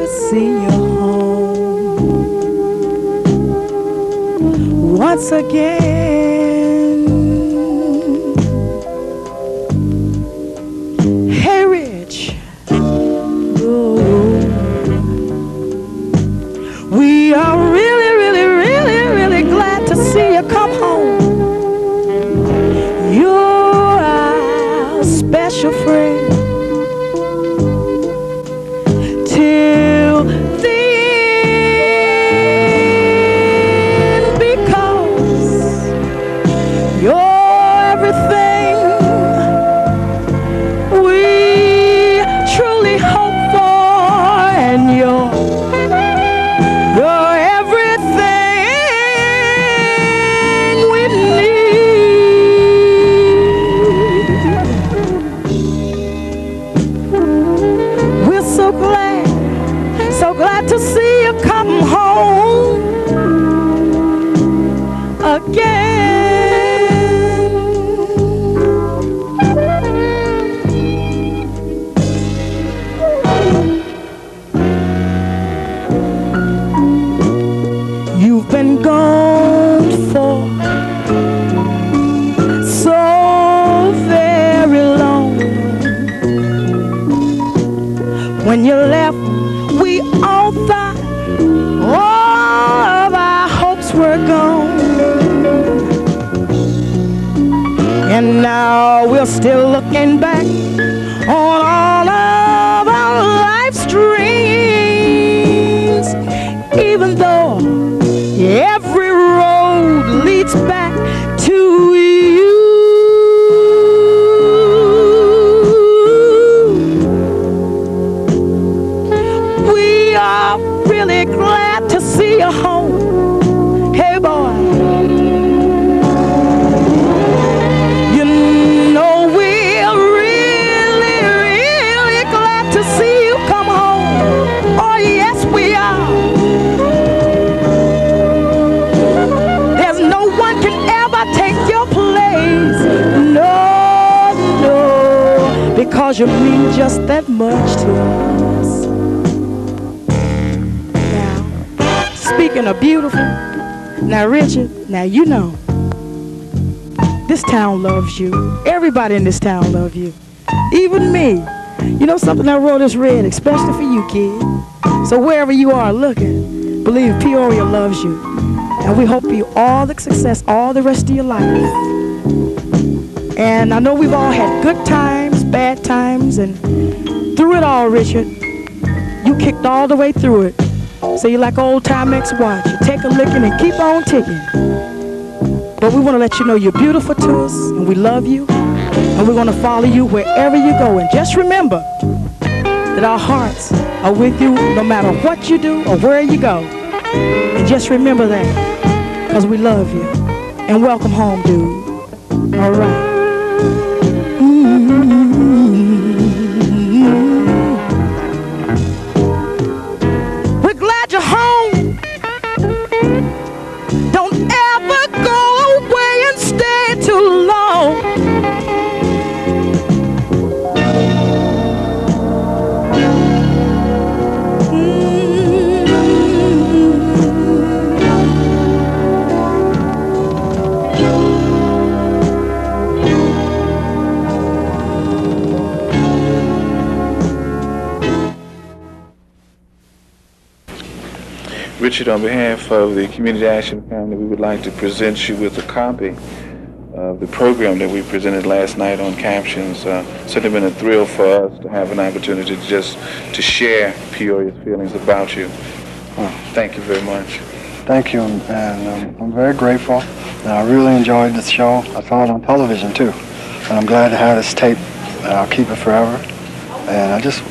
to see you home once again. Hey, Rich. Ooh. We are really, really, really, really glad to see you come home. You're our special friend. Till the end, because you're everything we truly hope for, and you're everything we need. We're so glad to see you come home again. You've been gone for so very long. When you left, we all thought all of our hopes were gone. And now we're still looking back on all of our life's dreams, even though every road leads back to you. We are really glad to see you home. Hey, boy. You know we're really, really glad to see you come home. Oh, yes, we are. There's no one can ever take your place. No, no, because you mean just that much to us. Speaking of beautiful, now Richard, now you know, this town loves you. Everybody in this town loves you. Even me. You know something, I wrote this red, especially for you, kid. So wherever you are looking, believe Peoria loves you. And we hope you all the success all the rest of your life. And I know we've all had good times, bad times, and through it all, Richard, you kicked all the way through it. So you like old Timex watch. You take a licking and keep on ticking. But we want to let you know you're beautiful to us, and we love you, and we're going to follow you wherever you go. And just remember that our hearts are with you no matter what you do or where you go. And just remember that, because we love you. And welcome home, dude. All right. Richard, on behalf of the Community Action Family, we would like to present you with a copy of the program that we presented last night on CAPtions. Certainly been a thrill for us to have an opportunity to share Peoria's feelings about you. Thank you very much. Thank you, and I'm very grateful. And I really enjoyed this show. I saw it on television too, and I'm glad to have this tape, and I'll keep it forever. And I just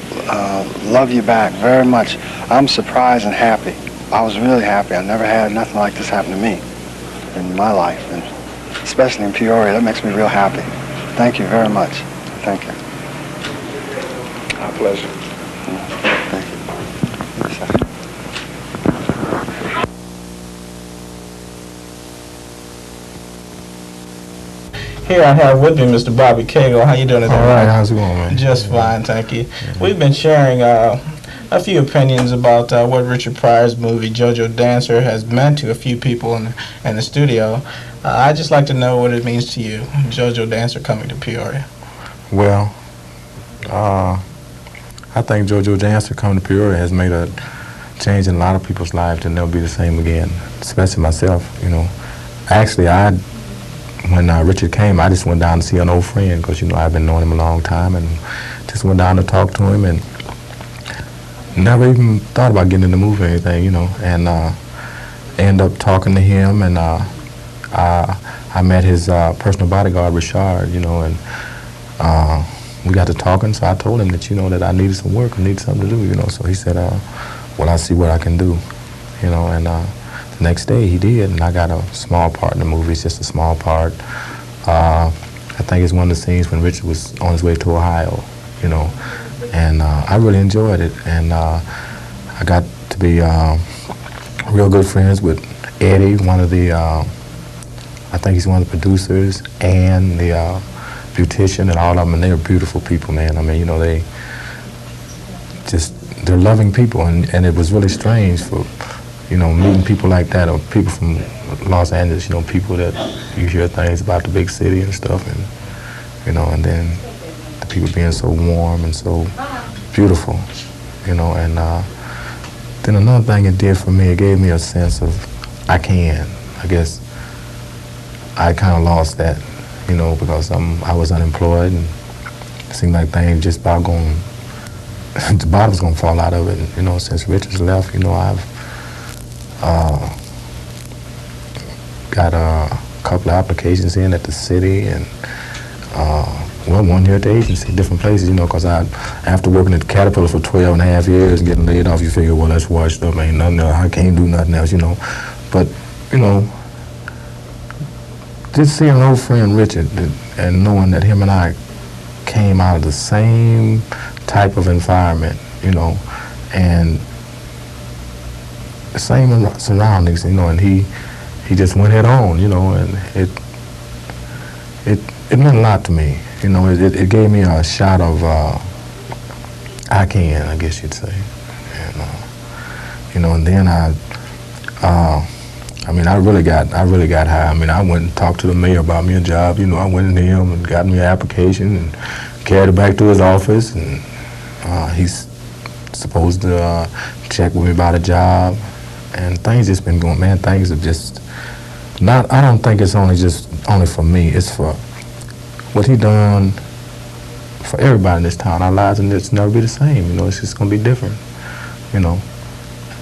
love you back very much. I'm surprised and happy. I was really happy. I never had nothing like this happen to me in my life, and especially in Peoria. That makes me real happy. Thank you very much. Thank you. Our pleasure. Thank you. Here I have with me Mr. Bobby Cagle. How you doing today? All right, how's it going, man? Just fine, thank you. We've been sharing a a few opinions about what Richard Pryor's movie Jojo Dancer has meant to a few people in the studio. I'd just like to know what it means to you, Jojo Dancer coming to Peoria. Well, I think Jojo Dancer coming to Peoria has made a change in a lot of people's lives, and they'll be the same again, especially myself, you know. Actually, when Richard came, I just went down to see an old friend because, you know, I've been knowing him a long time, and just went down to talk to him and never even thought about getting in the movie or anything, you know, and ended up talking to him, and I met his personal bodyguard, Richard, you know, and we got to talking, so I told him that, you know, that I needed some work, I needed something to do, you know, so he said, well, I'll see what I can do, you know, and the next day he did, and I got a small part in the movie. It's just a small part. I think it's one of the scenes when Richard was on his way to Ohio, you know, and I really enjoyed it, and I got to be real good friends with Eddie, one of the, I think he's one of the producers, and the beautician, and all of them, and they were beautiful people, man. I mean, you know, they're loving people, and it was really strange for, you know, meeting people like that, or people from Los Angeles, you know, people that you hear things about the big city and stuff, and, you know, and then the people being so warm and so beautiful, you know, and then another thing it did for me, it gave me a sense of, I guess I kind of lost that, you know, because I was unemployed, and it seemed like things just about going, the bottom's gonna fall out of it, and, you know, since Richard's left, you know, I've got a couple of applications in at the city, and well, one here at the agency, different places, you know, because after working at Caterpillar for 12 and a half years and getting laid off, you figure, well, that's washed up, ain't nothing else, I can't do nothing else, you know. But, you know, just seeing an old friend, Richard, and knowing that him and I came out of the same type of environment, you know, and the same surroundings, you know, and he just went head on, you know, and it meant a lot to me, you know. It gave me a shot of I guess you'd say, and you know, and then I mean, I really got high. I mean, I went and talked to the mayor about me a job, you know. I went into him and got me an application and carried it back to his office, and he's supposed to check with me about a job. And things just been going, man, things have just not, I don't think it's only for me, it's for what he done for everybody in this town. Our lives and it's never be the same, you know, it's just gonna be different, you know.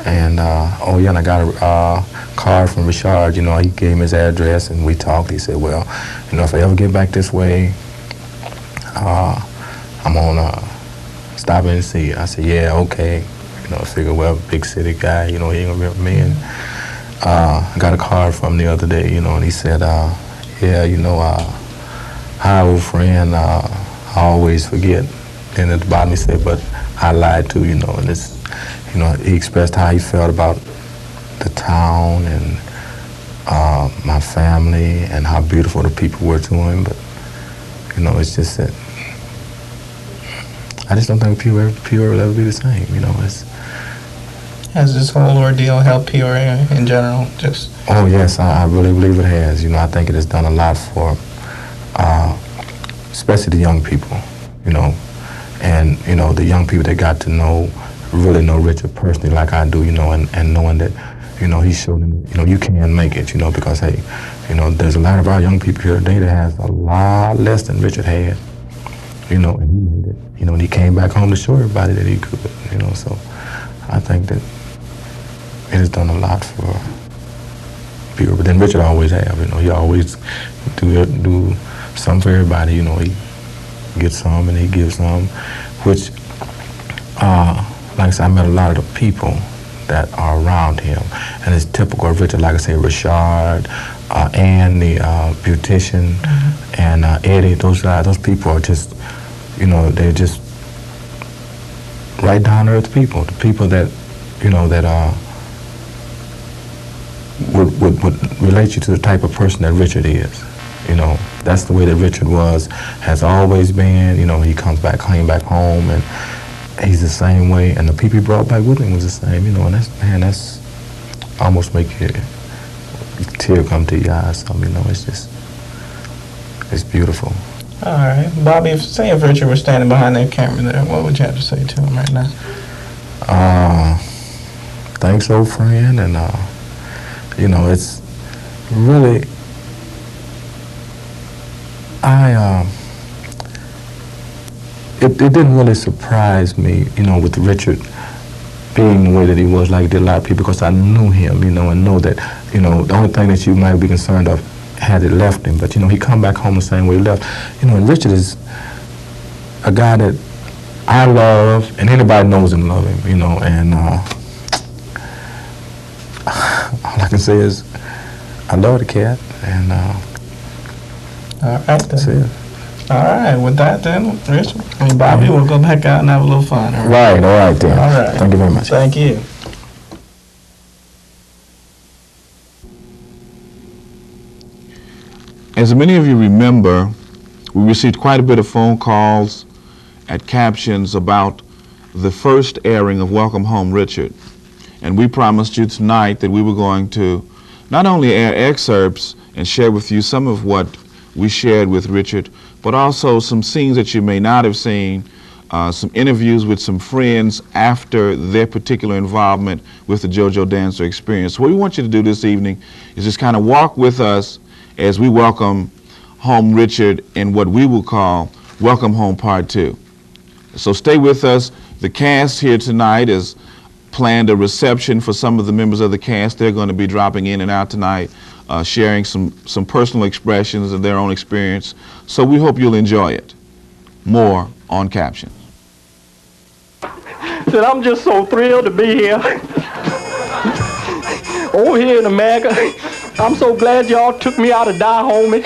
And, oh yeah, and I got a card from Richard, you know, he gave me his address and we talked. He said, well, you know, if I ever get back this way, I'm gonna stop in and see you. I said, yeah, okay. You know, I figured, well, big city guy, you know, he ain't gonna remember me. And I got a card from him the other day, you know, and he said, yeah, you know, hi, old friend, I always forget. And at the bottom he said, but I lied too, you know, and it's, you know, he expressed how he felt about the town and my family and how beautiful the people were to him. But, you know, it's just that I just don't think Peoria will ever be the same, you know. Has this whole ordeal helped Peoria in general? Oh, yes, I really believe it has. You know, I think it has done a lot for, especially the young people, you know. And, you know, the young people that got to really know Richard personally like I do, you know, and knowing that, you know, he showed them, you know, you can make it, you know, because, hey, you know, there's a lot of our young people here today that has a lot less than Richard had, you know, and he made it, you know, and he came back home to show everybody that he could, you know, so I think that it has done a lot for people. But then Richard always have, you know, he always do something for everybody, you know, he gets some and he gives some, which, like I said, I met a lot of the people that are around him, and it's typical of Richard, like I say, Richard, and the beautician, and Eddie, those people are just, you know, they're just right down to earth people, the people that, you know, that would relate you to the type of person that Richard is. You know, that's the way that Richard has always been. You know, he came back home, and he's the same way, and the people he brought back with him was the same, you know, and that's almost make you tear come to your eyes. So, you know, it's beautiful. All right, Bobby. If Richard was standing behind that camera there, what would you have to say to him right now? Thanks, old friend, and you know, it's really it didn't really surprise me, you know, with Richard being the way that he was, like did a lot of people, because I knew him, you know, and know that, you know, the only thing that you might be concerned of had it left him, but, you know, he come back home the same way he left. You know, and Richard is a guy that I love, and anybody knows him love him, you know, and all I can say is I love the cat, and all right, that's it. All right, with that then, Richard and Bobby, we'll go back out and have a little fun. All right, all right then. All right. Thank you very much. Thank you. As many of you remember, we received quite a bit of phone calls at Captions about the first airing of Welcome Home, Richard. And we promised you tonight that we were going to not only air excerpts and share with you some of what we shared with Richard, but also some scenes that you may not have seen, some interviews with some friends after their particular involvement with the Jojo Dancer experience. What we want you to do this evening is just kind of walk with us as we welcome home Richard in what we will call Welcome Home Part 2. So stay with us. The cast here tonight has planned a reception for some of the members of the cast. They're going to be dropping in and out tonight, sharing some personal expressions of their own experience. So we hope you'll enjoy it. More on Captions. Said, I'm just so thrilled to be here. Over here in America. I'm so glad y'all took me out to die, homie.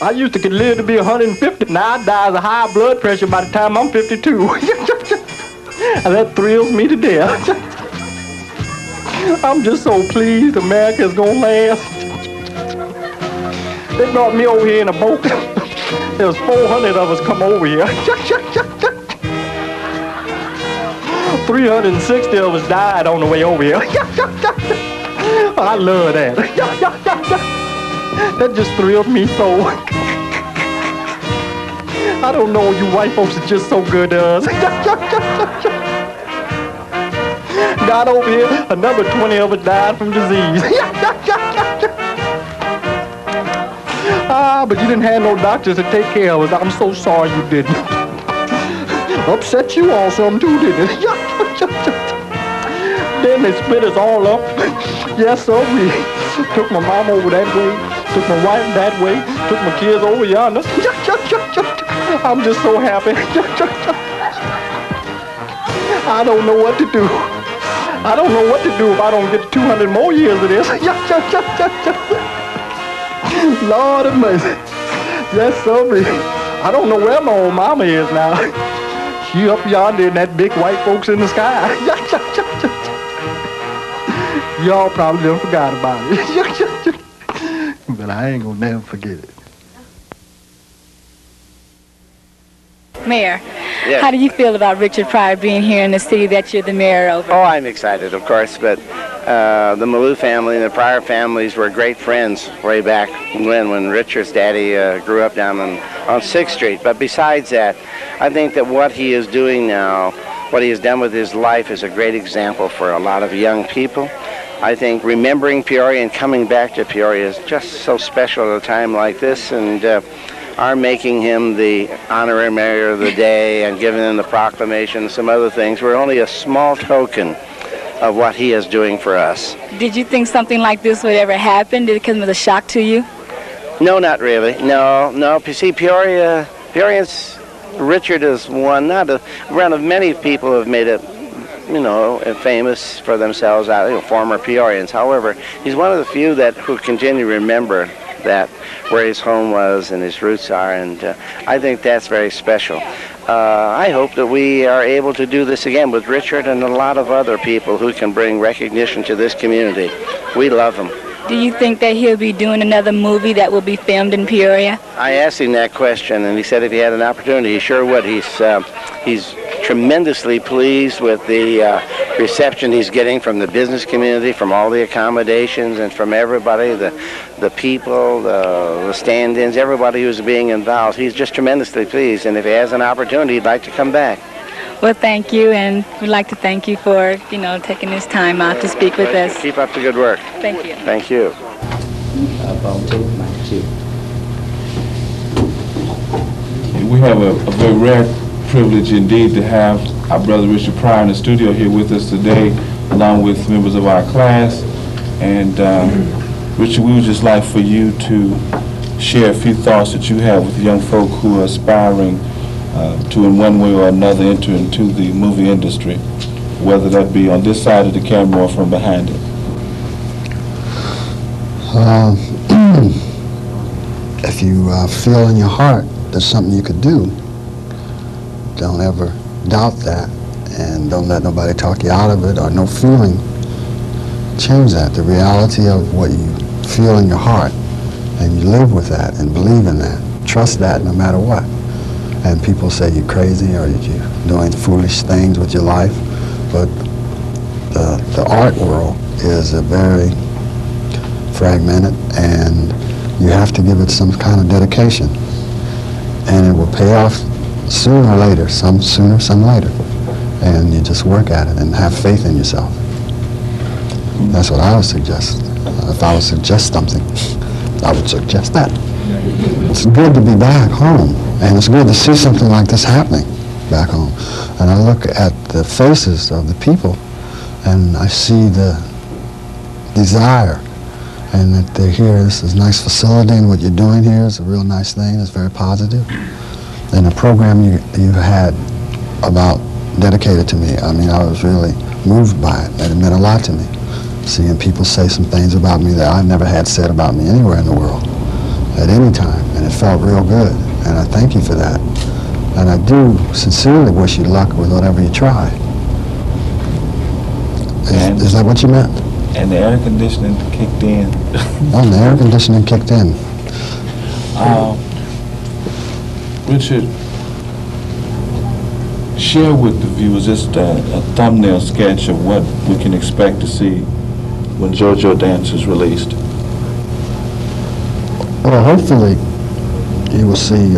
I used to live to be 150. Now I die of high blood pressure by the time I'm 52. And that thrills me to death. I'm just so pleased America's gonna last. They brought me over here in a boat. There was 400 of us come over here. 360 of us died on the way over here. I love that. That just thrills me so. I don't know, you white folks are just so good to us. Got over here, another 20 of us died from disease. But you didn't have no doctors to take care of us. I'm so sorry you didn't. Upset you all some too, didn't it? Then they split us all up. Yes, sir, we took my mom over that way, took my wife that way, took my kids over yonder. I'm just so happy. I don't know what to do. I don't know what to do if I don't get 200 more years of this. Lord of mercy. Yes, sir. I don't know where my old mama is now. She up yonder in that big white folks in the sky. Y'all probably done forgot about it. But I ain't gonna never forget it. Mayor, yes. How do you feel about Richard Pryor being here in the city that you're the mayor over? Oh, I'm excited, of course, but the Maloof family and the Pryor families were great friends way back when Richard's daddy grew up down on 6th Street. But besides that, I think that what he is doing now, what he has done with his life is a great example for a lot of young people. I think remembering Peoria and coming back to Peoria is just so special at a time like this, and our making him the honorary mayor of the day and giving him the proclamation and some other things were only a small token of what he is doing for us. Did you think something like this would ever happen? Did it come as a shock to you? No, not really. No. You see, Peorians, Richard is one of many people who have made it, famous for themselves, former Peorians. However, he's one of the few who continue to remember that where his home was and his roots are, and I think that's very special. I hope that we are able to do this again with Richard and a lot of other people who can bring recognition to this community. We love him. Do you think that he'll be doing another movie that will be filmed in Peoria? I asked him that question, and he said if he had an opportunity, he sure would. He's tremendously pleased with the reception he's getting from the business community, from all the accommodations, and from everybody, the people, the stand-ins, everybody who's being involved. He's just tremendously pleased, and if he has an opportunity, he'd like to come back. Well, thank you, and we'd like to thank you for, taking this time out to speak with us. Keep up the good work. Thank you. Thank you. We have a very rare privilege indeed to have our brother Richard Pryor in the studio here with us today, along with members of our class. And Richard, we would just like for you to share a few thoughts that you have with young folk who are aspiring to, in one way or another, enter into the movie industry, whether that be on this side of the camera or from behind it. If you feel in your heart there's something you could do, don't ever doubt that, and don't let nobody talk you out of it, or no feeling change that. The reality of what you feel in your heart, and you live with that and believe in that. Trust that no matter what. And people say you're crazy or you're doing foolish things with your life, but the art world is a very fragmented, and you have to give it some kind of dedication, and it will pay off sooner or later, some sooner, some later, and you just work at it and have faith in yourself. That's what I would suggest. If I would suggest something, I would suggest that. It's good to be back home, and it's good to see something like this happening back home. And I look at the faces of the people, and I see the desire, and that they're here. This is a nice facility, and what you're doing here is a real nice thing. It's very positive. And the program you had about dedicated to me, I mean, I was really moved by it, and it meant a lot to me. Seeing people say some things about me that I never had said about me anywhere in the world, at any time, and it felt real good, and I thank you for that. And I do sincerely wish you luck with whatever you try. Is that what you meant? And the air conditioning kicked in. Oh, the air conditioning kicked in. Richard, share with the viewers just a thumbnail sketch of what we can expect to see when Jojo Dancer is released. Well, hopefully you will see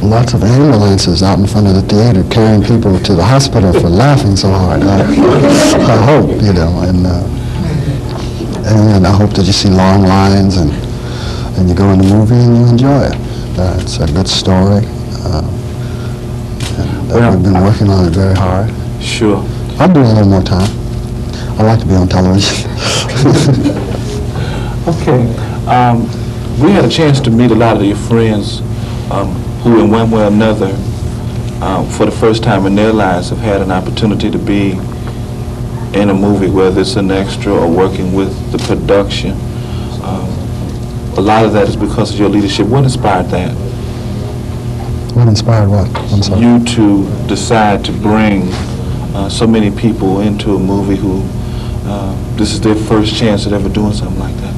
lots of ambulances out in front of the theater carrying people to the hospital for laughing so hard. I hope, and I hope that you see long lines and you go in the movie and you enjoy it. It's a good story. We've been working on it very hard. Sure. I'll do a little more time. I like to be on television. Okay. We had a chance to meet a lot of your friends who in one way or another, for the first time in their lives, have had an opportunity to be in a movie, whether it's an extra or working with the production. A lot of that is because of your leadership. What inspired that? What inspired what? I'm sorry. You to decide to bring so many people into a movie who this is their first chance at ever doing something like that.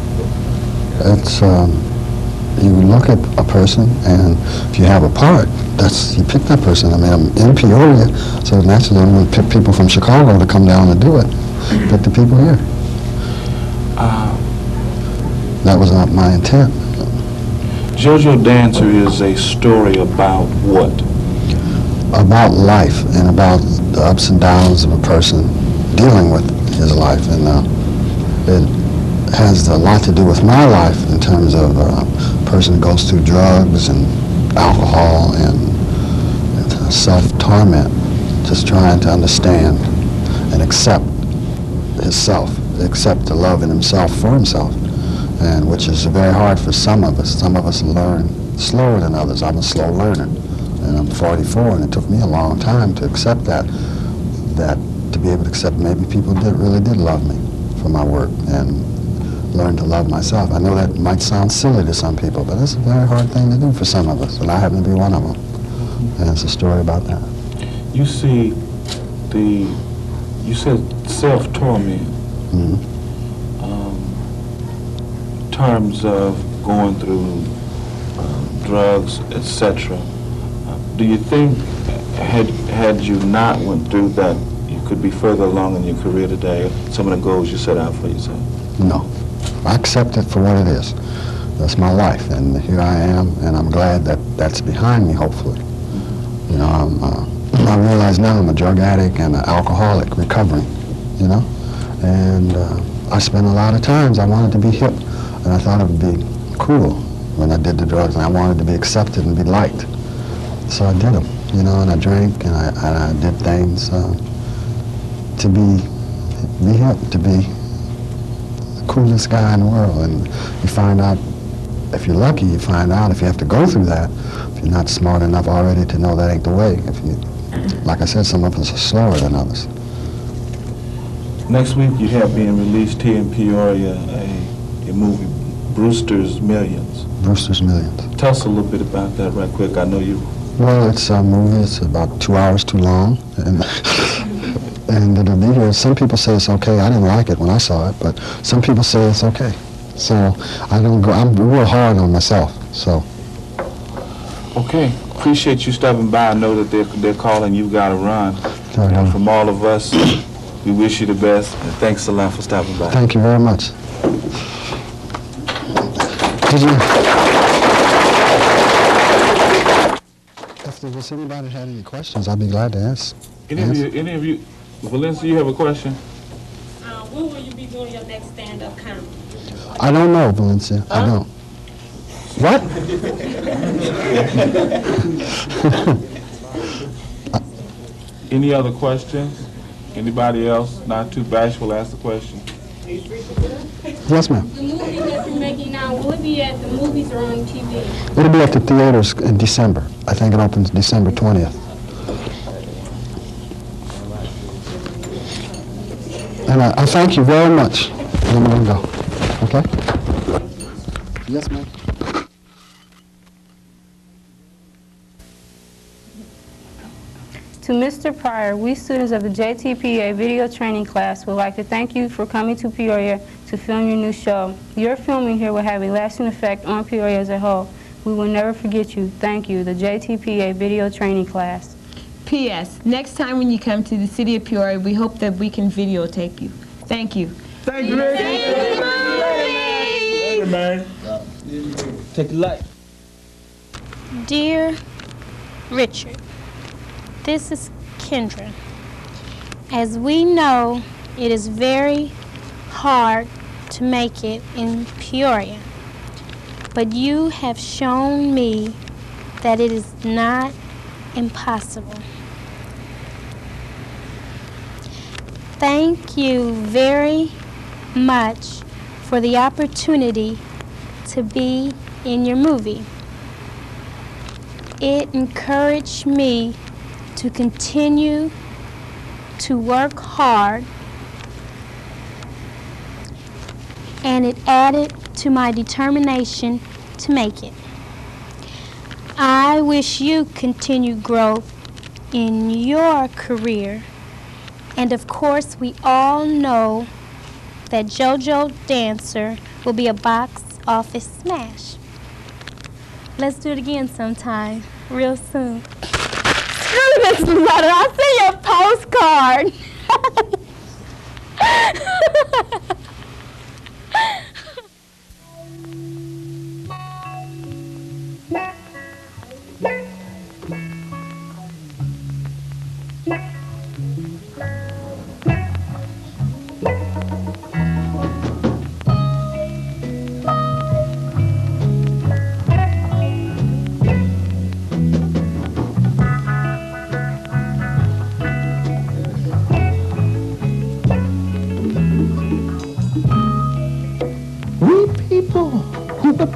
It's you look at a person, and if you have a part, you pick that person. I mean, I'm in Peoria, so naturally I'm going to pick people from Chicago to come down and do it. Pick the people here. That was not my intent. Jojo Dancer is a story about what? About life and about the ups and downs of a person dealing with his life, and it has a lot to do with my life in terms of a person who goes through drugs and alcohol and self-torment, just trying to understand and accept himself, accept the love in himself for himself, and which is very hard for some of us. Some of us learn slower than others. I'm a slow learner, and I'm 44, and it took me a long time to accept that to be able to accept maybe people really did love me for my work, and learn to love myself. I know that might sound silly to some people, but it's a very hard thing to do for some of us, and I happen to be one of them. And it's a story about that. You see, you said self-torment. Mm-hmm. terms of going through drugs, etc., do you think had you not went through that, you could be further along in your career today, some of the goals you set out for yourself? No. I accept it for what it is. That's my life, and here I am, and I'm glad that that's behind me, hopefully. You know, I realize now I'm a drug addict and an alcoholic recovering, you know, and I spent a lot of times, I wanted to be hip, and I thought it would be cool when I did the drugs, and I wanted to be accepted and be liked. So I did them, you know, and I drank, and I did things to be hip, to be the coolest guy in the world. And you find out, if you're lucky, you find out if you have to go through that, if you're not smart enough already to know that ain't the way. If you, like I said, some of us are slower than others. Next week you have being released here in Peoria a movie, Brewster's Millions. Brewster's Millions. Tell us a little bit about that right quick. I know you... Well, it's a movie. It's about 2 hours too long. And it'll be here. Some people say it's okay. I didn't like it when I saw it, but some people say it's okay. So I don't go, I'm real hard on myself, so. Okay, appreciate you stopping by. I know that they're calling, you gotta run. And from all of us, we wish you the best, and thanks a lot for stopping by. Thank you very much. If there was anybody that had any questions, I'd be glad to ask. Any of you, Valencia, you have a question? When will you be doing your next stand-up comedy? I don't know, Valencia. I don't. What? Any other questions? Anybody else not too bashful ask the question? Yes, ma'am. The movie that you're making now, will it be at the movies or on TV? It'll be at the theaters in December. I think it opens December 20th. And I thank you very much. I'm going to go. Okay? Yes, ma'am. To Mr. Pryor, we students of the JTPA video training class would like to thank you for coming to Peoria to film your new show. Your filming here will have a lasting effect on Peoria as a whole. We will never forget you. Thank you, the JTPA video training class. P.S. Next time when you come to the city of Peoria, we hope that we can videotape you. Thank you. Thank you, Rick. Later, man. Take a light. Dear Richard, this is Kendra. As we know, it is very hard to make it in Peoria, but you have shown me that it is not impossible. Thank you very much for the opportunity to be in your movie. It encouraged me to continue to work hard, and it added to my determination to make it. I wish you continued growth in your career, and of course we all know that Jojo Dancer will be a box office smash. Let's do it again sometime, real soon. Screw this letter, I'll send you a postcard.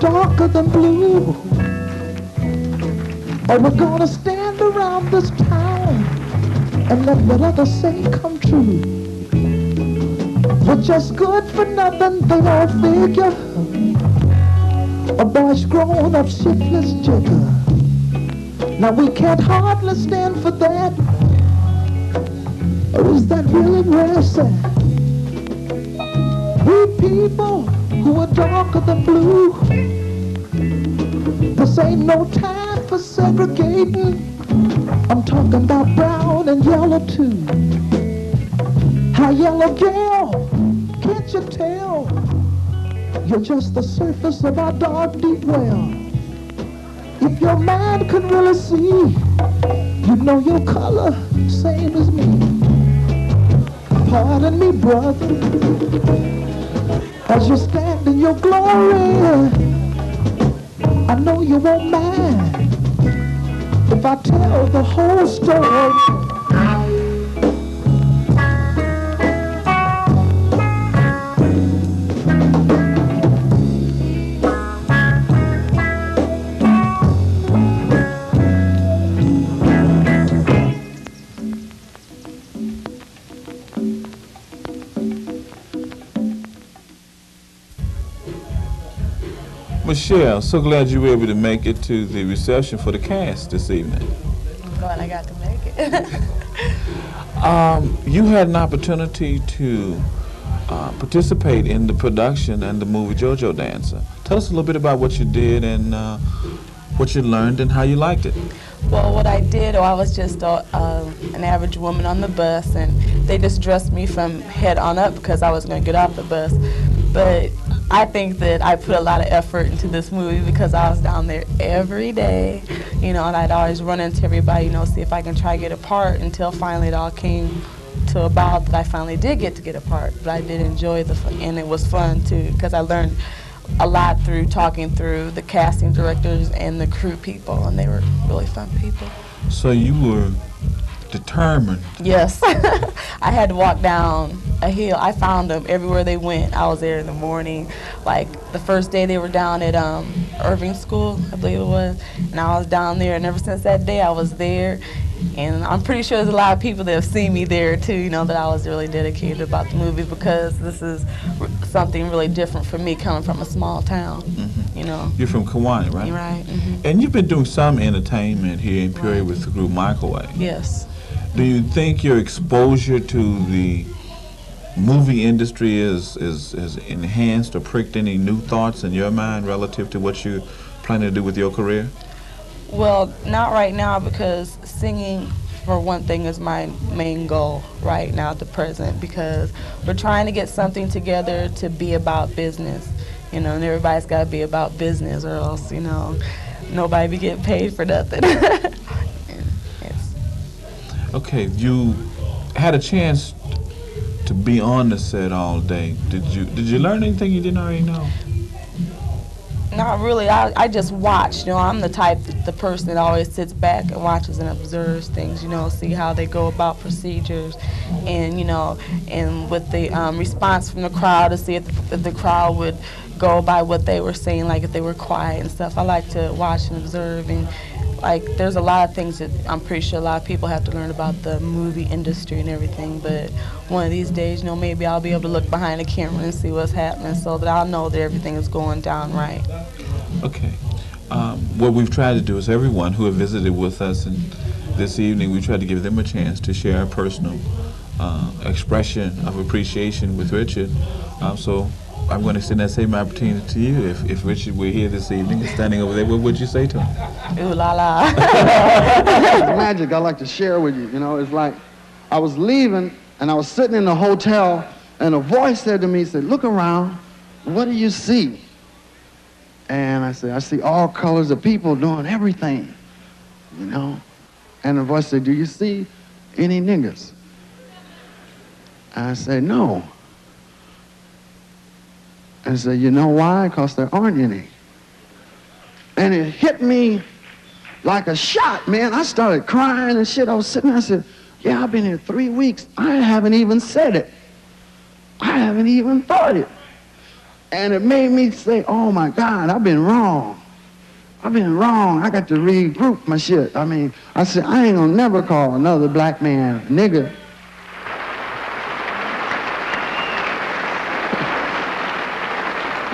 Darker than blue, or we're gonna stand around this town and let what others say come true. We're just good for nothing, they all figure. A boy's grown up shiftless jigger. Now we can't hardly stand for that. Or is that really where it's at? We people who are darker than blue. This ain't no time for segregating. I'm talking about brown and yellow too. Hi, yellow girl, can't you tell? You're just the surface of our dark, deep well. If your mind could really see, you'd know your color, same as me. Pardon me, brother, as you stand in your glory. I know you won't mind if I tell the whole story. Michelle, so glad you were able to make it to the reception for the cast this evening. I'm glad I got to make it. You had an opportunity to participate in the production and the movie Jojo Dancer. Tell us a little bit about what you did and what you learned and how you liked it. Well, what I did, I was just an average woman on the bus, and they just dressed me from head on up because I was going to get off the bus. But I think that I put a lot of effort into this movie because I was down there every day, you know, and I'd always run into everybody, you know, see if I can try to get a part until finally it all came to about that I finally did get to get a part. But I did enjoy and it was fun too because I learned a lot through talking through the casting directors and the crew people, and they were really fun people. So you were determined. Yes. I had to walk down a hill. I found them everywhere they went. I was there in the morning. Like the first day they were down at Irving School, I believe it was, and I was down there, and ever since that day I was there. And I'm pretty sure there's a lot of people that have seen me there too, you know, that I was really dedicated about the movie because this is something really different for me coming from a small town, you know. You're from Kewanee, right? You're right. And you've been doing some entertainment here in Peoria with the group Microwave. Yes. Do you think your exposure to the movie industry is enhanced or pricked any new thoughts in your mind relative to what you're planning to do with your career? Well, not right now because singing, for one thing, is my main goal right now at the present because we're trying to get something together to be about business, you know, and everybody's got to be about business or else, you know, nobody be getting paid for nothing. Okay, you had a chance to be on the set all day. Did you learn anything you didn't already know? Not really. I just watched. You know, I'm the type, the person that always sits back and watches and observes things. You know, see how they go about procedures, and you know, and with the response from the crowd to see if the crowd would go by what they were saying, like if they were quiet and stuff. I like to watch and observe, and like there's a lot of things that I'm pretty sure a lot of people have to learn about the movie industry and everything. But one of these days, you know, maybe I'll be able to look behind the camera and see what's happening so that I'll know that everything is going down right. Okay. What we've tried to do is everyone who have visited with us and this evening, we tried to give them a chance to share a personal expression of appreciation with Richard. So I'm going to extend that same opportunity to you. If Richard were here this evening and standing over there, what would you say to him? Ooh la la. Magic I like to share with you. You know, it's like I was leaving and I was sitting in the hotel and a voice said to me, said, "Look around, what do you see?" And I said, "I see all colors of people doing everything, you know." And the voice said, "Do you see any niggas?" I said, "No." And I said, "You know why? Because there aren't any." And it hit me like a shot, man. I started crying and shit. I was sitting there, I said, "Yeah, I've been here 3 weeks. I haven't even said it. I haven't even thought it." And it made me say, "Oh my God, I've been wrong. I've been wrong. I got to regroup my shit." I mean, I said, I ain't gonna never call another black man nigga.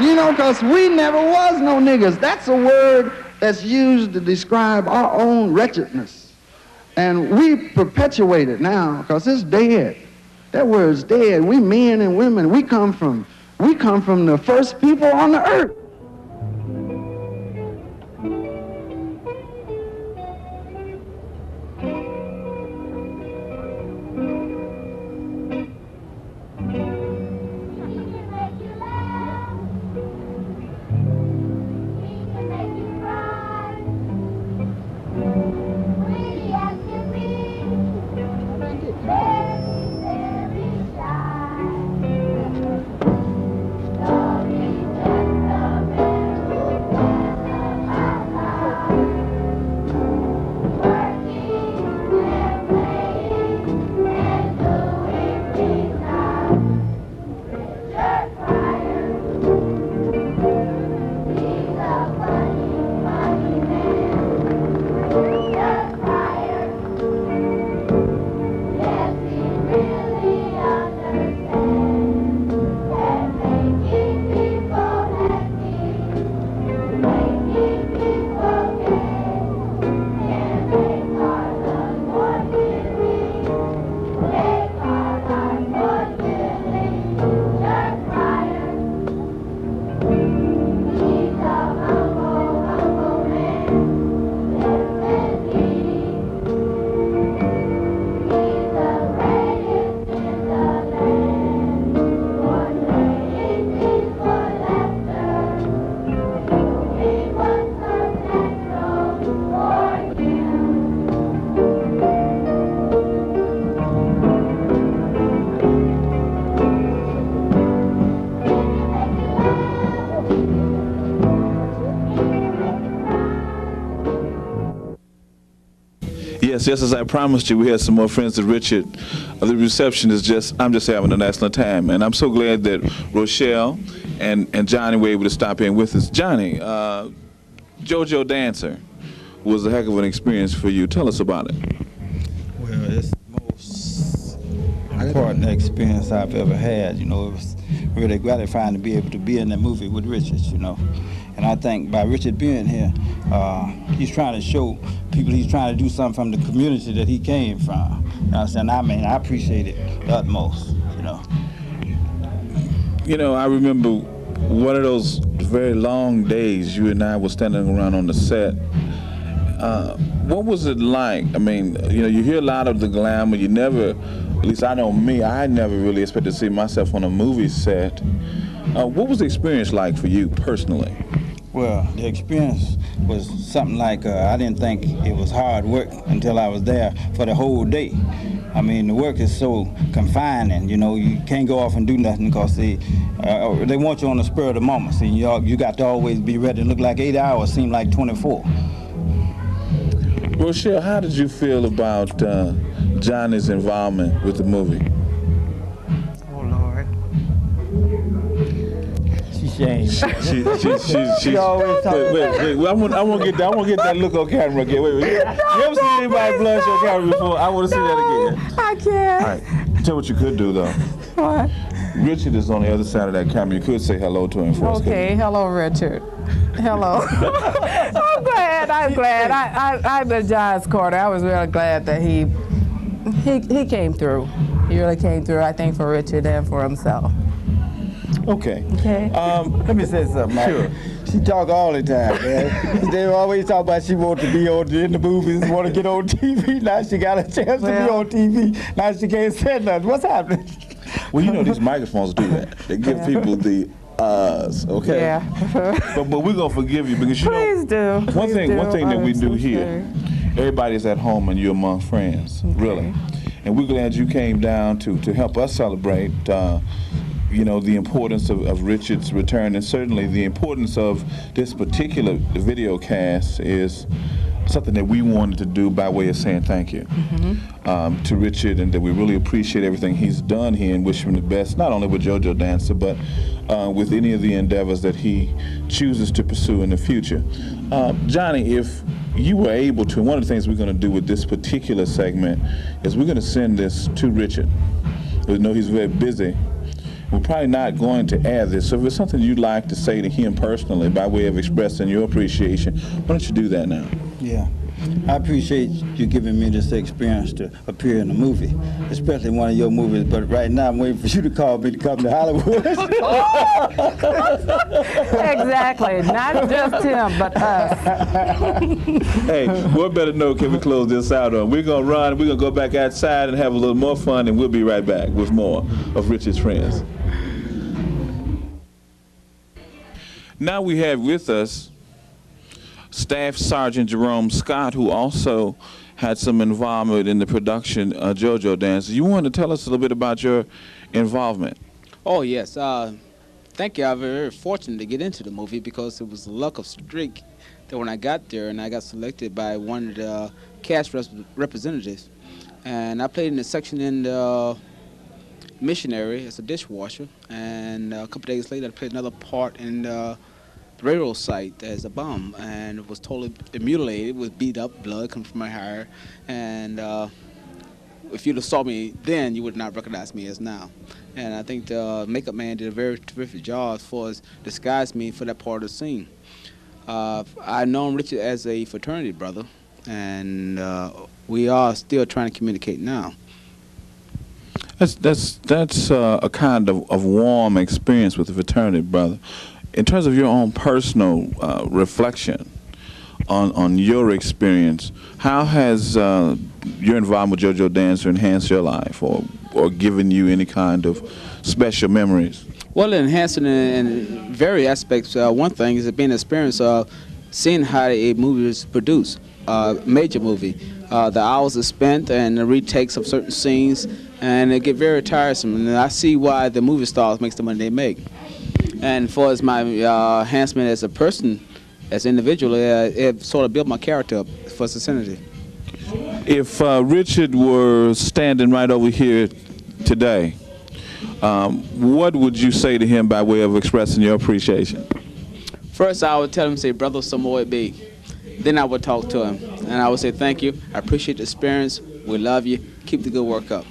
You know, because we never was no niggas. That's a word that's used to describe our own wretchedness. And we perpetuate it now because it's dead. That word's dead. We men and women, we come from We come from the first people on the earth. Yes, as I promised you, we had some more friends of Richard. The reception is I'm just having an excellent time. And I'm so glad that Rochelle and Johnny were able to stop in with us. Johnny, Jojo Dancer was a heck of an experience for you. Tell us about it. Well, it's the most important experience I've ever had. You know, it was really gratifying to be able to be in that movie with Richard, you know. And I think by Richard being here, he's trying to show people he's trying to do something from the community that he came from. You know what I'm saying? I mean, I appreciate it the utmost, you know. You know, I remember one of those very long days you and I were standing around on the set. What was it like? I mean, you know, you hear a lot of the glamour. You never, at least I know me, I never really expected to see myself on a movie set. What was the experience like for you personally? Well, the experience was something like, I didn't think it was hard work until I was there for the whole day. I mean, the work is so confining, you know, you can't go off and do nothing because they want you on the spur of the moment. See, you got to always be ready. It look like 8 hours seem like 24. Rochelle, how did you feel about Johnny's involvement with the movie? Oh, Lord. She's ashamed. She always talking. Wait. I want to get that look on camera again. Wait. You ever seen anybody blush on camera before? I want to see that again. I can't. All right. Tell what you could do though. What? Richard is on the other side of that camera. You could say hello to him first. Okay. Hello, Richard. Hello. I'm glad. I'm in John's corner. I was really glad that he came through. He really came through, I think, for Richard and for himself. Okay. Let me say something. Sure. She talk all the time, man. They always talk about she want to be in the movies, want to get on TV. Now she got a chance to be on TV. Now she can't say nothing. What's happening? Well, you know these microphones do that. They give people the okay? Yeah. but we're gonna forgive you because you know one thing that we do here. Everybody's at home and you're among friends, really. And we're glad you came down to help us celebrate. You know, the importance of Richard's return, and certainly the importance of this particular video cast is something that we wanted to do by way of saying thank you to Richard, and that we really appreciate everything he's done here and wish him the best, not only with Jojo Dancer, but with any of the endeavors that he chooses to pursue in the future. Johnny, if you were able to, one of the things we're going to do with this particular segment is we're going to send this to Richard. We know he's very busy. We're probably not going to add this, so if it's something you'd like to say to him personally by way of expressing your appreciation, why don't you do that now? Yeah. I appreciate you giving me this experience to appear in a movie, especially one of your movies. But right now, I'm waiting for you to call me to come to Hollywood. Exactly. Not just him, but us. Hey, what better note can we close this out on? We're going to run. We're going to go back outside and have a little more fun, and we'll be right back with more of Richard's Friends. Now we have with us Staff Sergeant Jerome Scott, who also had some involvement in the production of Jojo Dancer. You want to tell us a little bit about your involvement? Oh, yes. Thank you. I was very fortunate to get into the movie because it was the luck of streak that when I got there and I got selected by one of the cast representatives, and I played in the section in the missionary as a dishwasher, and a couple days later I played another part in the railroad site as a bum, and it was totally mutilated with beat up, blood coming from my hair, and if you'd have saw me then, you would not recognize me as now. And I think the makeup man did a very terrific job as far as disguised me for that part of the scene. I've known Richard as a fraternity brother, and we are still trying to communicate now. That's a kind of warm experience with the fraternity brother. In terms of your own personal reflection on your experience, how has your involvement with Jojo Dancer enhanced your life or given you any kind of special memories? Well, enhancing in various aspects. One thing is being an experience of seeing how a movie is produced, major movie. The hours are spent and the retakes of certain scenes, and it get very tiresome. And I see why the movie stars makes the money they make. And as far as my enhancement as a person, as an individual, it sort of built my character up for society. If Richard were standing right over here today, what would you say to him by way of expressing your appreciation? First, I would tell him, say, brother, some more it be. Then I would talk to him, and I would say, thank you, I appreciate the experience, we love you, keep the good work up.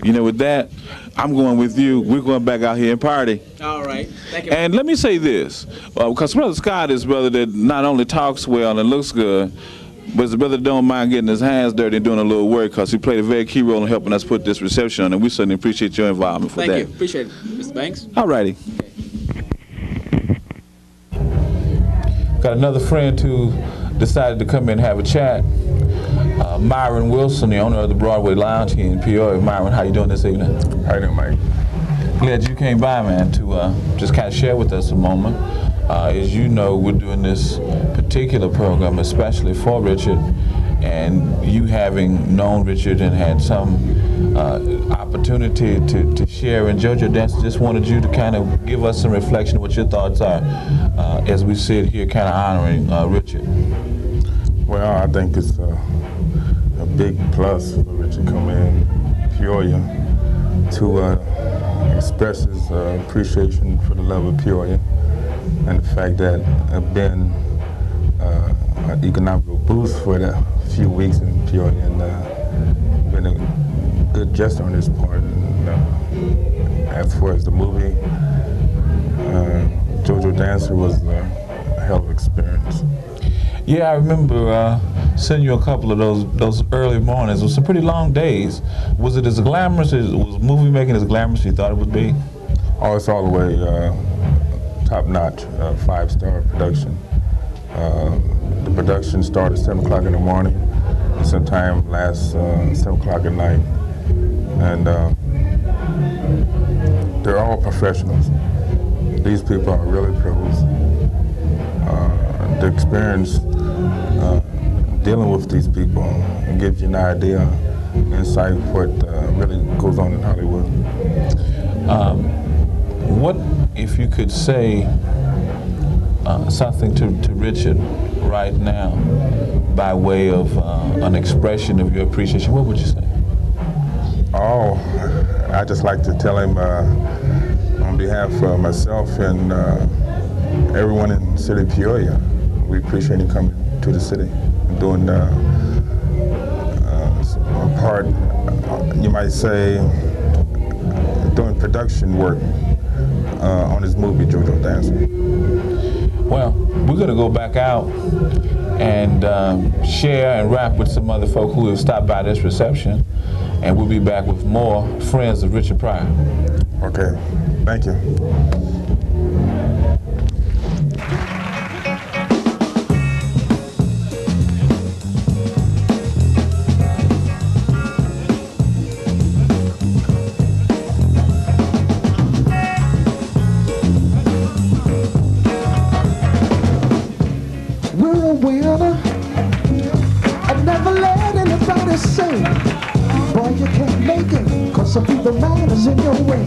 You know, with that, I'm going with you. We're going back out here and party. All right. Thank you. And let me say this, because Brother Scott is a brother that not only talks well and looks good, but it's a brother that don't mind getting his hands dirty and doing a little work, because he played a very key role in helping us put this reception on, and we certainly appreciate your involvement for that. Thank you. Appreciate it. Mr. Banks? All righty. Got another friend who decided to come in and have a chat. Myron Wilson, the owner of the Broadway Lounge here in Peoria. Myron, how you doing this evening? How you doing, Mike? Glad you came by, man, to just kind of share with us a moment. As you know, we're doing this particular program especially for Richard, and you having known Richard and had some opportunity to share, and Jojo Dancer just wanted you to kind of give us some reflection of what your thoughts are as we sit here kind of honoring Richard. Well, I think it's a big plus for Richard coming in Peoria to express his appreciation for the love of Peoria and the fact that I've been an economical boost for the few weeks in Peoria, and been a good gesture on his part. And as far as the movie, Jojo Dancer was a hell of an experience. Yeah, I remember sending you a couple of those early mornings. It was some pretty long days. Was it as glamorous as, was movie making as glamorous as you thought it would be? Oh, it's all the way top-notch, 5-star production. The production started at 7 o'clock in the morning, and sometimes lasts 7 o'clock at night. And they're all professionals. These people are really pros. The experience dealing with these people and gives you an idea, insight what really goes on in Hollywood. What if you could say something to Richard right now by way of an expression of your appreciation, what would you say? Oh, I'd just like to tell him on behalf of myself and everyone in the city of Peoria, we appreciate him coming to the city and doing a part, you might say, doing production work on his movie, Jojo Dancer. Well, we're going to go back out and share and rap with some other folk who have stopped by this reception. And we'll be back with more Friends of Richard Pryor. Okay, thank you. We're a winner. I never let anybody say, boy, you can't make it, 'cause some people matters in your way.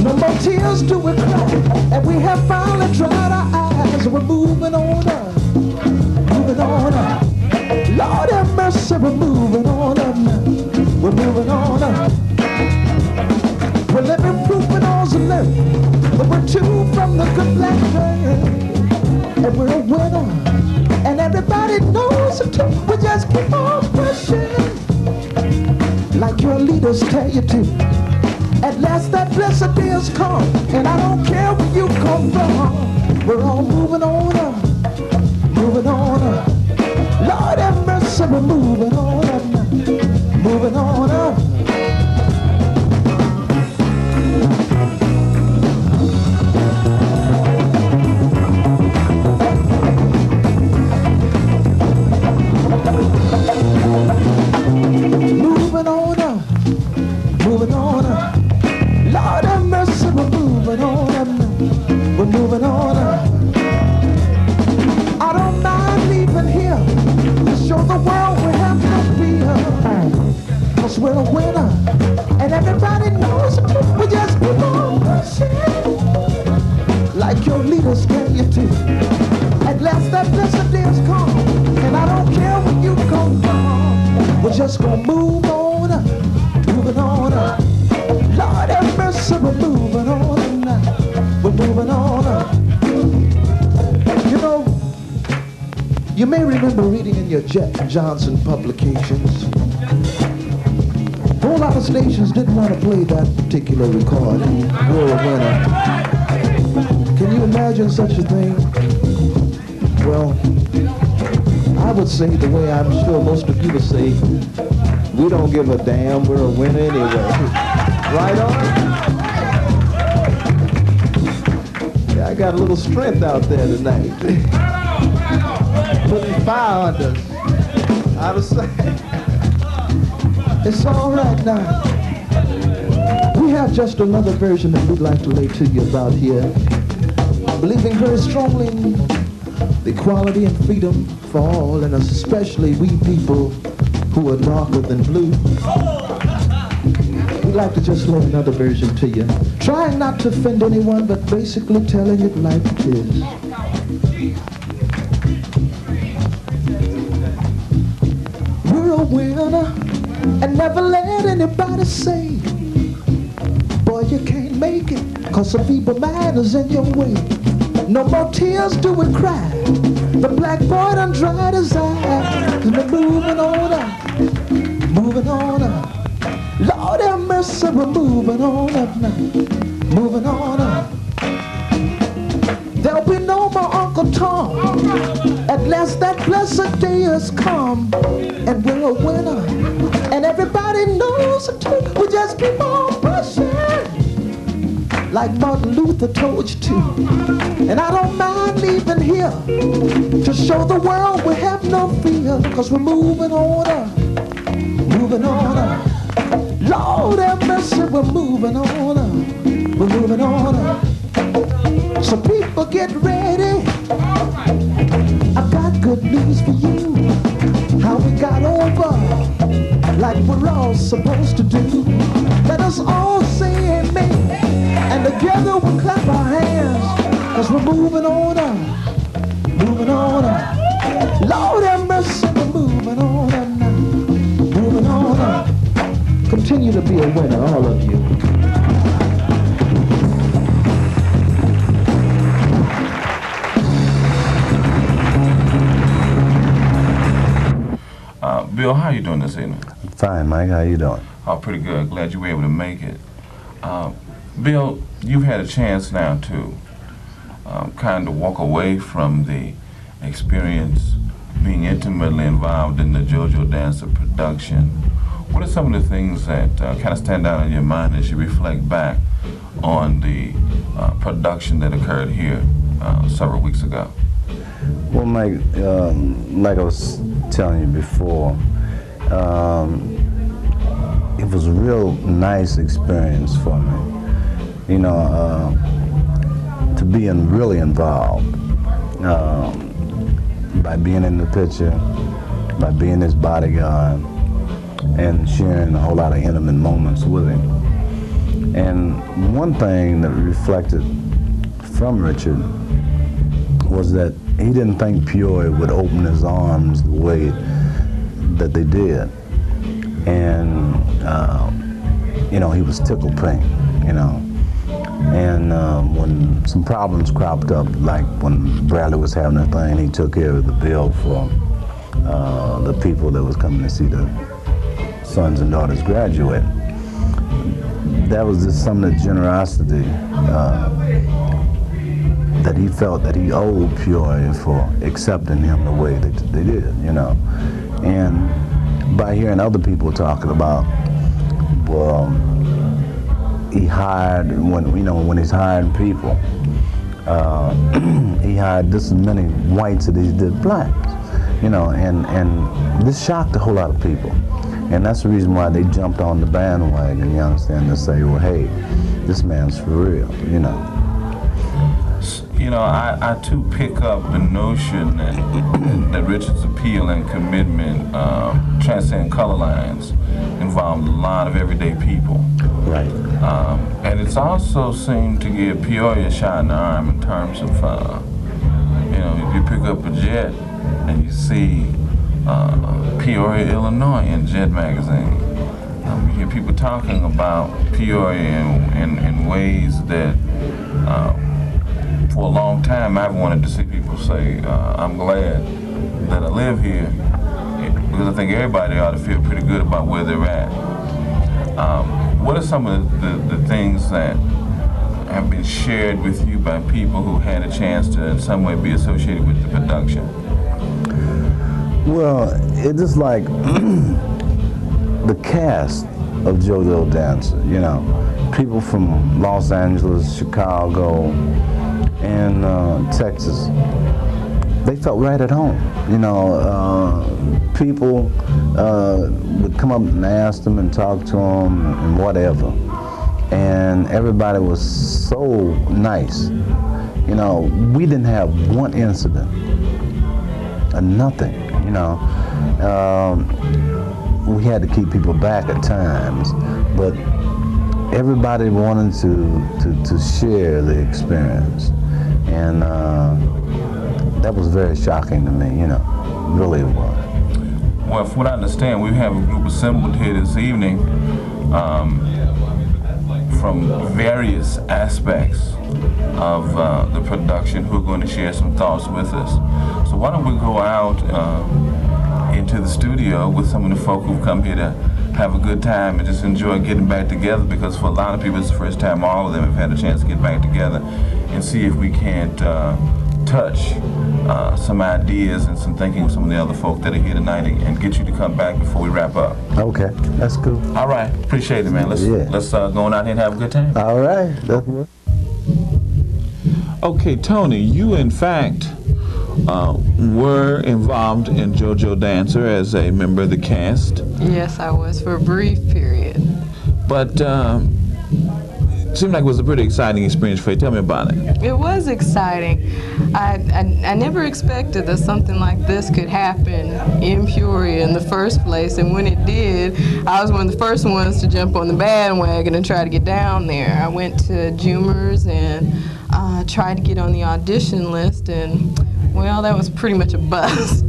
No more tears do we cry, and we have finally dried our eyes. We're moving on up, moving on up. Lord have mercy, we're moving on up now. We're moving on up. We're living proof in all's living, but we're two from the good black man, and we're a winner. And everybody knows it too. We just keep on pushing, like your leaders tell you to. At last that blessed day has come, and I don't care where you come from. We're all moving on up, moving on up. Lord have mercy, we're moving on up now, moving on up. Moving on up, moving on up. Lord have mercy, we're moving on up now. We're moving on up. I don't mind leaving here to show the world we have no fear, 'cause we're a winner, and everybody knows it. We just keep on pushing, like your leaders tell you to. At last that blessed day has come, and I don't care where you come from. We're just gonna move on up, moving on up. Lord have mercy, we're moving on up now. We're moving on up. You know, you may remember reading in your Jet Johnson publications, a whole lot of stations didn't want to play that particular recording. We're a winner. Can you imagine such a thing? Well, I would say the way I'm sure most of you would say, we don't give a damn, we're a winner anyway. Right on? Yeah, I got a little strength out there tonight. Putting fire under us. Out of sight. It's all right now. We have just another version that we'd like to lay to you about here. Believing very strongly in the equality and freedom for all, and especially we people who are darker than blue. We'd like to just lay another version to you. Trying not to offend anyone, but basically telling it like it is. We're a winner, and never let anybody say, boy, you can't make it, 'cause some people matters in your way. No more tears do we cry. The black boy done dried his eyes, and we're moving on up, moving on up. Lord have mercy, we're moving on up now, moving on up. There'll be no more Uncle Tom. At last that blessed day has come, and we're a winner, and everybody knows it too. We just keep on pushing, like Martin Luther told you to. And I don't mind leaving here to show the world we have no fear, 'cause we're moving on up, moving on up. Lord have mercy, we're moving on up, we're moving on up. So people get ready, I've got good news for you. How we got over, like we're all supposed to do. Let us all say amen, and together we'll clap our hands, 'cause we're moving on up, moving on up. Lord have mercy, we're moving on up now, moving on up. Continue to be a winner, all of you. Bill, how you doing this evening? Fine, Mike. How you doing? Oh, pretty good. Glad you were able to make it. Bill, you've had a chance now to kind of walk away from the experience being intimately involved in the Jojo Dancer production, what are some of the things that kind of stand out in your mind as you reflect back on the production that occurred here several weeks ago? Well, Mike, like I was telling you before, it was a real nice experience for me, you know, to be really involved by being in the picture, by being his bodyguard, and sharing a whole lot of intimate moments with him. And one thing that reflected from Richard was that he didn't think Peoria would open his arms the way that they did. And, you know, he was tickled pink, you know. And when some problems cropped up, like when Bradley was having a thing, he took care of the bill for the people that was coming to see the sons and daughters graduate. That was just some of the generosity that he felt that he owed Peoria for accepting him the way that they did, you know. And by hearing other people talking about, well, he hired, when he's hiring people, he hired just as many whites as he did blacks, you know, and this shocked a whole lot of people. And that's the reason why they jumped on the bandwagon, you understand, to say, well, hey, this man's for real, you know. You know, I too pick up the notion that Richard's appeal and commitment transcend color lines, involved a lot of everyday people. Right. And it's also seemed to give Peoria a shot in the arm in terms of, you know, if you pick up a Jet and you see Peoria, Illinois in Jet magazine, you hear people talking about Peoria in ways that for a long time I've wanted to see people say, I'm glad that I live here, because I think everybody ought to feel pretty good about where they're at. What are some of the things that have been shared with you by people who had a chance to in some way be associated with the production? Well, it's just like the cast of Jojo Dancer, you know, people from Los Angeles, Chicago, and Texas. They felt right at home, you know. People would come up and ask them and talk to them and whatever, and everybody was so nice. You know, we didn't have one incident, nothing, you know. We had to keep people back at times, but everybody wanted to share the experience, and that was very shocking to me, you know, really it was. Well, from what I understand, we have a group assembled here this evening from various aspects of the production who are going to share some thoughts with us. So why don't we go out into the studio with some of the folk who've come here to have a good time and just enjoy getting back together, because for a lot of people it's the first time all of them have had a chance to get back together, and see if we can't touch some ideas and some thinking of some of the other folk that are here tonight, and get you to come back before we wrap up. Okay, that's cool. All right, appreciate it, man. Let's go on out here and have a good time. All right. Okay, Tony, you in fact were involved in Jojo Dancer as a member of the cast. Yes, I was, for a brief period. But it seemed like it was a pretty exciting experience for you. Tell me about it. It was exciting. I never expected that something like this could happen in Peoria in the first place, and when it did, I was one of the first ones to jump on the bandwagon and try to get down there. I went to Jumers and tried to get on the audition list, and well, that was pretty much a bust.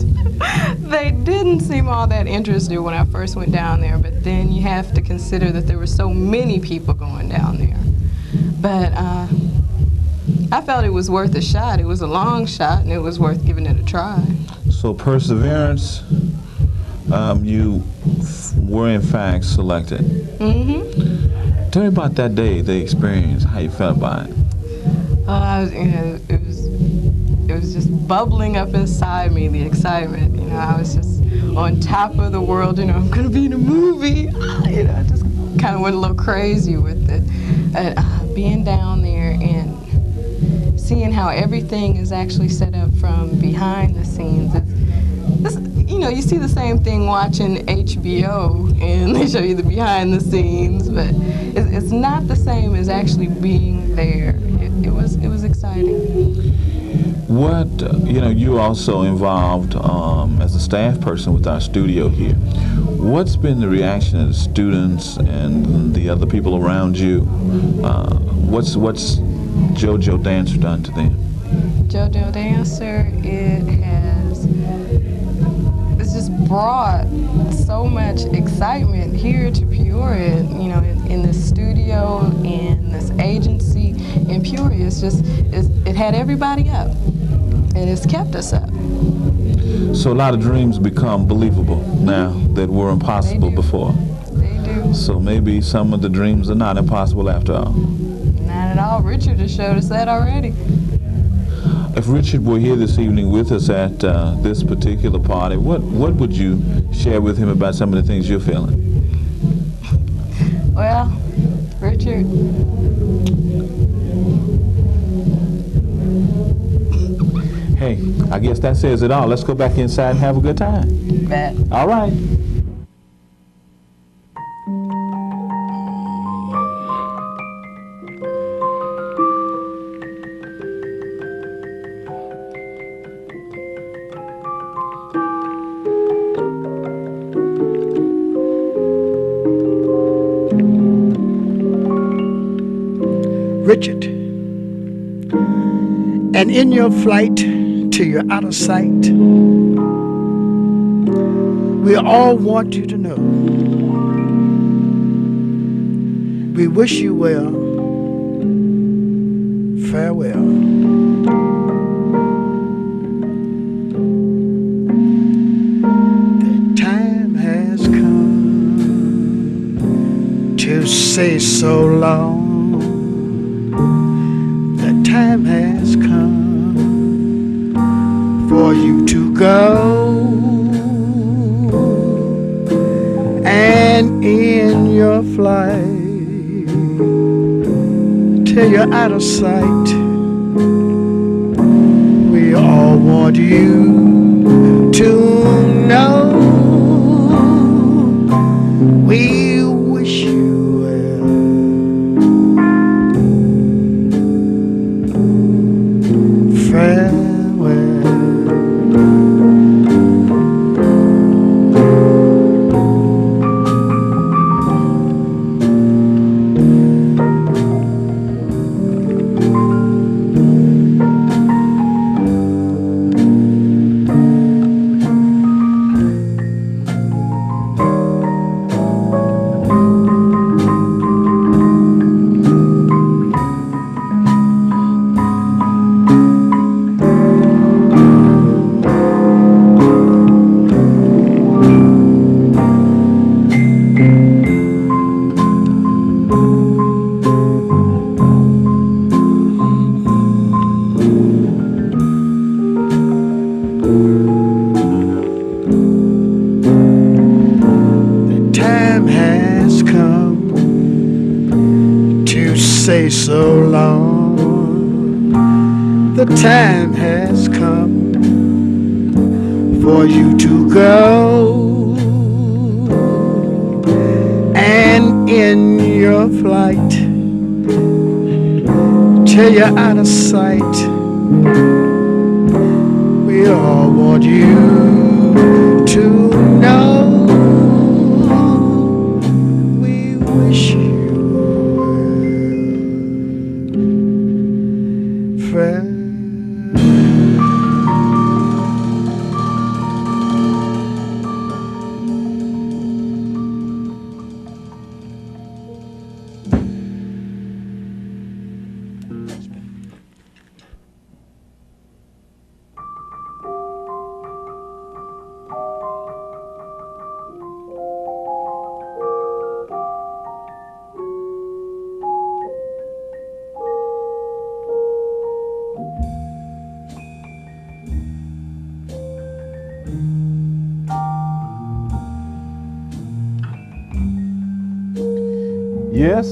They didn't seem all that interested when I first went down there, but then you have to consider that there were so many people going down there. But I felt it was worth a shot. It was a long shot, and it was worth giving it a try. So perseverance, you were in fact selected. Mm-hmm. Tell me about that day, the experience, how you felt about it. It was was just bubbling up inside me, the excitement. You know, I was just on top of the world. You know, I'm gonna be in a movie. You know, I just kind of went a little crazy with it. Being down there and seeing how everything is actually set up from behind the scenes. You know, you see the same thing watching HBO, and they show you the behind the scenes, but it's not the same as actually being there. It was exciting. What, you're also involved as a staff person with our studio here. What's been the reaction of the students and the other people around you? What's Jojo Dancer done to them? Jojo Dancer, it's just brought so much excitement here to Peoria, you know, in the studio and this agency in Peoria. It had everybody up, and it's kept us up. So a lot of dreams become believable now that were impossible before. They do. So maybe some of the dreams are not impossible after all. Not at all. Richard has showed us that already. If Richard were here this evening with us at this particular party, what would you share with him about some of the things you're feeling? Well, Richard, hey, I guess that says it all. Let's go back inside and have a good time. Bet. All right. Richard, and in your flight to your outer sight, we all want you to know we wish you well. Farewell. The time has come to say so long. Time has come for you to go, and in your flight till you're out of sight, we all want you to know we wish you so long. The time has come for you to go, and in your flight till you're out of sight, we all want you to know we wish you Yes,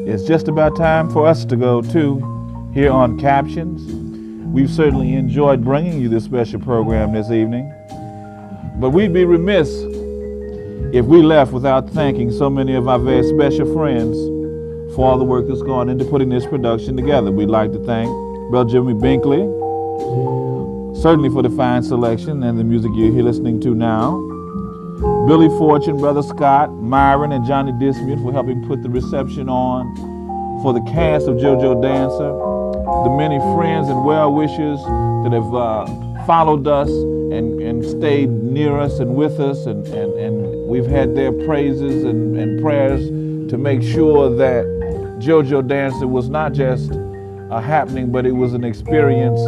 it's just about time for us to go too here on Captions. We've certainly enjoyed bringing you this special program this evening, but we'd be remiss if we left without thanking so many of our very special friends for all the work that's gone into putting this production together. We'd like to thank Brother Jimmy Binkley, certainly for the fine selection and the music you're here listening to now. Billy Fortune, Brother Scott, Myron, and Johnny Dismute for helping put the reception on for the cast of Jojo Dancer, the many friends and well-wishers that have followed us and stayed near us and with us, and we've had their praises and prayers to make sure that Jojo Dancer was not just a happening, but it was an experience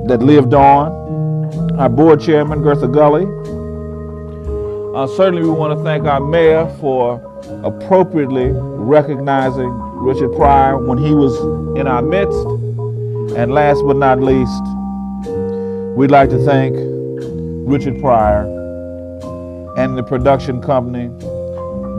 that lived on. Our board chairman, Gertha Gully. Certainly we want to thank our mayor for appropriately recognizing Richard Pryor when he was in our midst. And last but not least, we'd like to thank Richard Pryor and the production company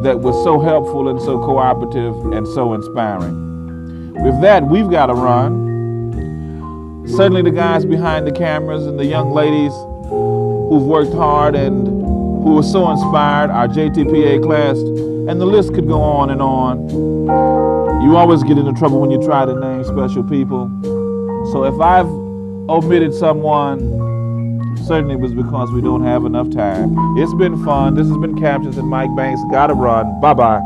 that was so helpful and so cooperative and so inspiring. With that, we've got to run. Certainly the guys behind the cameras and the young ladies who've worked hard and who were so inspired, our JTPA class, and the list could go on and on. You always get into trouble when you try to name special people. So if I've omitted someone, certainly it was because we don't have enough time. It's been fun. This has been Captions and Mike Banks. Gotta run. Bye-bye.